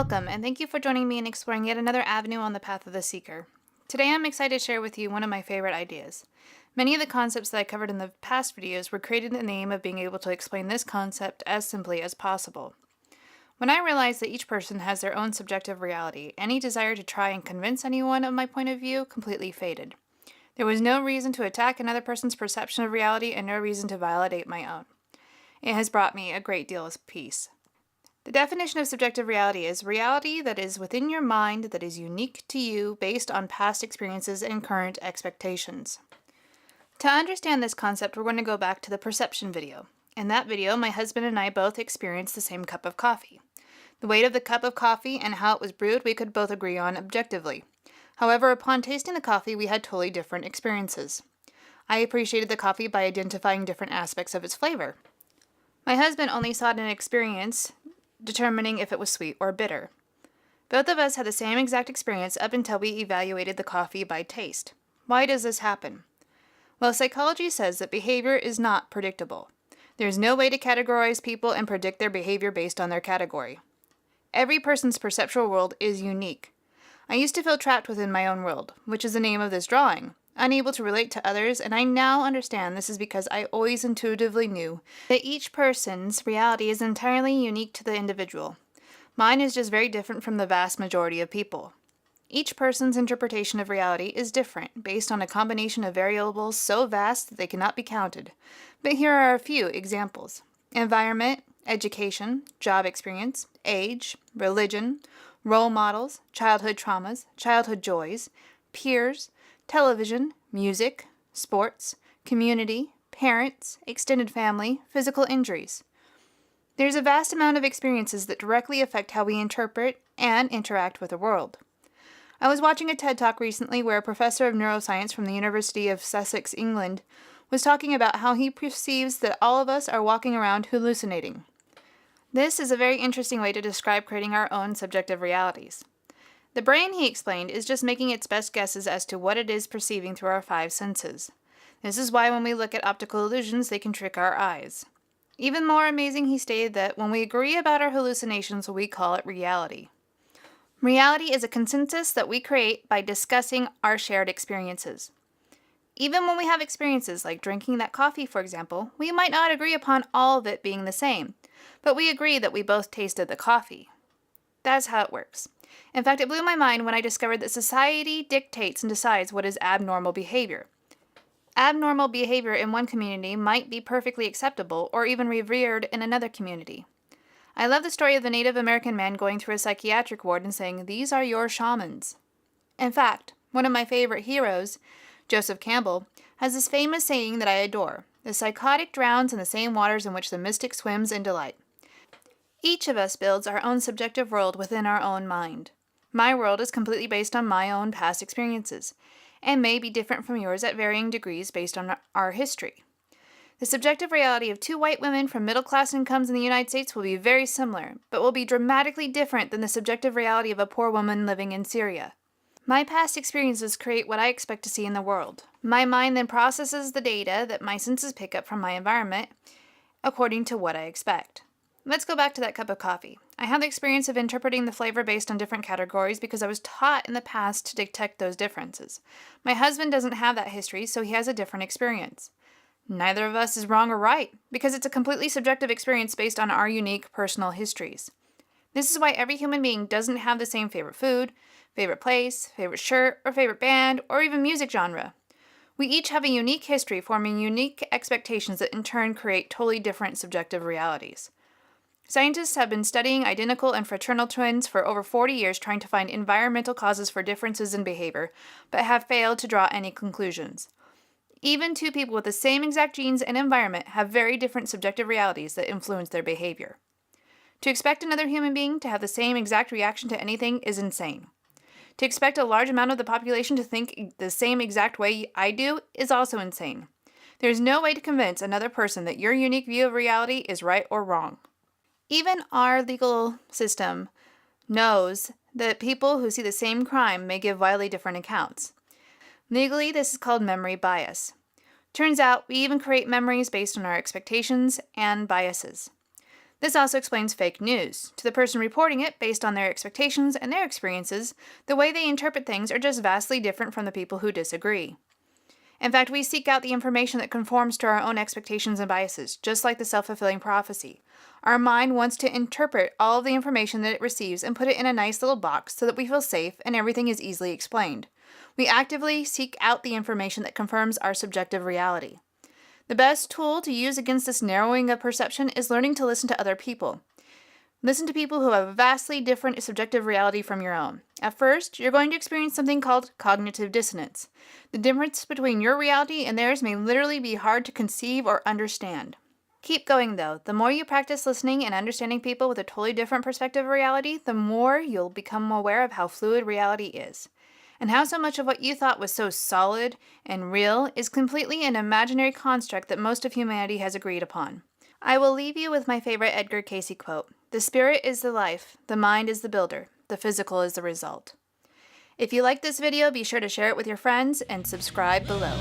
Welcome, and thank you for joining me in exploring yet another avenue on the path of the seeker. Today I'm excited to share with you one of my favorite ideas. Many of the concepts that I covered in the past videos were created in the aim of being able to explain this concept as simply as possible. When I realized that each person has their own subjective reality, any desire to try and convince anyone of my point of view completely faded. There was no reason to attack another person's perception of reality and no reason to validate my own. It has brought me a great deal of peace. The definition of subjective reality is reality that is within your mind that is unique to you based on past experiences and current expectations. To understand this concept, we're going to go back to the perception video. In that video, my husband and I both experienced the same cup of coffee. The weight of the cup of coffee and how it was brewed we could both agree on objectively. However, upon tasting the coffee, we had totally different experiences. I appreciated the coffee by identifying different aspects of its flavor. My husband only saw it in experience, determining if it was sweet or bitter. Both of us had the same exact experience up until we evaluated the coffee by taste. Why does this happen? Well, psychology says that behavior is not predictable. There is no way to categorize people and predict their behavior based on their category. Every person's perceptual world is unique. I used to feel trapped within my own world, which is the name of this drawing, unable to relate to others, and I now understand this is because I always intuitively knew that each person's reality is entirely unique to the individual. Mine is just very different from the vast majority of people. Each person's interpretation of reality is different, based on a combination of variables so vast that they cannot be counted. But here are a few examples. Environment, education, job experience, age, religion, role models, childhood traumas, childhood joys, peers, television, music, sports, community, parents, extended family, physical injuries. There's a vast amount of experiences that directly affect how we interpret and interact with the world. I was watching a TED Talk recently where a professor of neuroscience from the University of Sussex, England, was talking about how he perceives that all of us are walking around hallucinating. This is a very interesting way to describe creating our own subjective realities. The brain, he explained, is just making its best guesses as to what it is perceiving through our five senses. This is why when we look at optical illusions, they can trick our eyes. Even more amazing, he stated that when we agree about our hallucinations, we call it reality. Reality is a consensus that we create by discussing our shared experiences. Even when we have experiences like drinking that coffee, for example, we might not agree upon all of it being the same, but we agree that we both tasted the coffee. That's how it works. In fact, it blew my mind when I discovered that society dictates and decides what is abnormal behavior. Abnormal behavior in one community might be perfectly acceptable or even revered in another community. I love the story of the Native American man going through a psychiatric ward and saying, "These are your shamans." In fact, one of my favorite heroes, Joseph Campbell, has this famous saying that I adore: "The psychotic drowns in the same waters in which the mystic swims in delight." Each of us builds our own subjective world within our own mind. My world is completely based on my own past experiences, and may be different from yours at varying degrees based on our history. The subjective reality of two white women from middle-class incomes in the United States will be very similar, but will be dramatically different than the subjective reality of a poor woman living in Syria. My past experiences create what I expect to see in the world. My mind then processes the data that my senses pick up from my environment according to what I expect. Let's go back to that cup of coffee. I have the experience of interpreting the flavor based on different categories because I was taught in the past to detect those differences. My husband doesn't have that history, so he has a different experience. Neither of us is wrong or right, because it's a completely subjective experience based on our unique personal histories. This is why every human being doesn't have the same favorite food, favorite place, favorite shirt, or favorite band, or even music genre. We each have a unique history forming unique expectations that in turn create totally different subjective realities. Scientists have been studying identical and fraternal twins for over 40 years trying to find environmental causes for differences in behavior, but have failed to draw any conclusions. Even two people with the same exact genes and environment have very different subjective realities that influence their behavior. To expect another human being to have the same exact reaction to anything is insane. To expect a large amount of the population to think the same exact way I do is also insane. There is no way to convince another person that your unique view of reality is right or wrong. Even our legal system knows that people who see the same crime may give wildly different accounts. Legally, this is called memory bias. Turns out, we even create memories based on our expectations and biases. This also explains fake news. To the person reporting it, based on their expectations and their experiences, the way they interpret things are just vastly different from the people who disagree. In fact, we seek out the information that conforms to our own expectations and biases, just like the self-fulfilling prophecy. Our mind wants to interpret all of the information that it receives and put it in a nice little box so that we feel safe and everything is easily explained. We actively seek out the information that confirms our subjective reality. The best tool to use against this narrowing of perception is learning to listen to other people. Listen to people who have a vastly different subjective reality from your own. At first, you're going to experience something called cognitive dissonance. The difference between your reality and theirs may literally be hard to conceive or understand. Keep going though. The more you practice listening and understanding people with a totally different perspective of reality, the more you'll become aware of how fluid reality is. And how so much of what you thought was so solid and real is completely an imaginary construct that most of humanity has agreed upon. I will leave you with my favorite Edgar Cayce quote: "The spirit is the life, the mind is the builder, the physical is the result." If you like this video, be sure to share it with your friends and subscribe below.